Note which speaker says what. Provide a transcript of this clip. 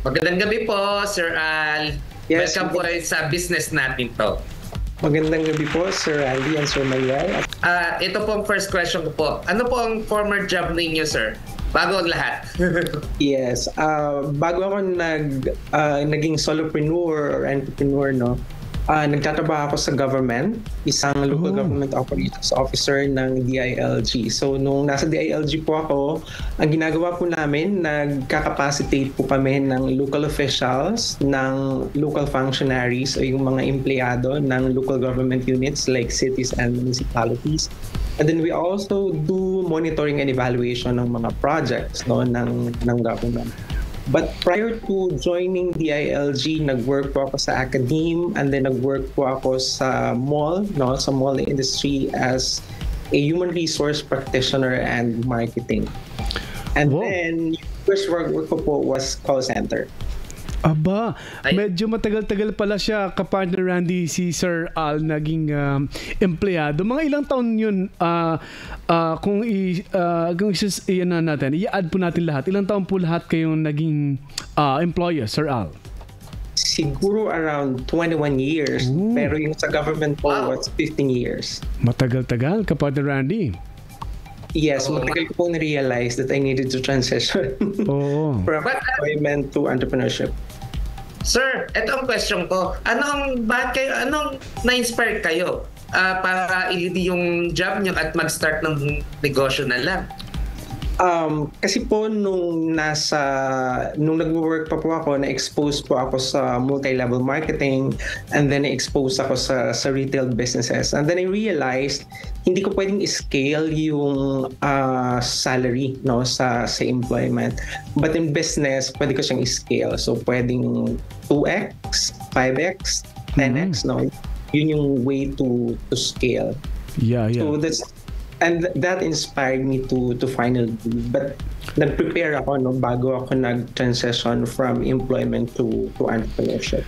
Speaker 1: Magandang gabi po, Sir Al.
Speaker 2: Yes,
Speaker 1: Welcome po sa business natin to.
Speaker 2: magandang gabi po, Sir Andy and Sir Manuel.
Speaker 1: Ito po ang first question ko po. Ano po ang former job ninyo, sir? Bago ang lahat.
Speaker 2: Yes, bago ako naging solopreneur or entrepreneur, no, nagtatrabaho ako sa government, isang local government operations officer ng DILG. So, nung nasa DILG po ako, ang ginagawa po namin, nagkakapacitate po kami ng local officials, ng local functionaries o yung mga empleyado ng local government units like cities and municipalities. And then we also do monitoring and evaluation ng mga projects, no, ng government. But prior to joining DILG, nag-work po ako sa academe and then nag-work po ako sa mall, no, sa mall industry as a human resource practitioner and marketing. And then, yung first work ko po was call center.
Speaker 3: Aba, medyo matagal-tagal pala siya, kapartner Randy, si Sir Al naging empleyado. Mga ilang taon yun, kung i-add po natin lahat, ilang taon po lahat kayong naging employer, Sir Al?
Speaker 2: Siguro around 21 years, pero yung sa government po was 15 years.
Speaker 3: Matagal-tagal, kapartner Randy.
Speaker 2: Yes, matagal ko po na-realize that I needed to transition from employment to entrepreneurship.
Speaker 1: Sir, ito ang question ko. Anong na-inspire kayo para i-leave yung job niyo at mag-start ng negosyo na lang?
Speaker 2: Kasi po nung nag-work pa po ako, na-expose po ako sa multi-level marketing and then na-expose ako sa retail businesses. And then I realized hindi ko pwedeng scale yung salary, no, sa employment. But in business, pwede ko siyang scale. So pwedeng 2x, 5x, 10x, no. Yun yung way to scale.
Speaker 3: Yeah.
Speaker 2: So that inspired me to finally do. But nag-prepare ako, no, bago ako nag-transition from employment to entrepreneurship.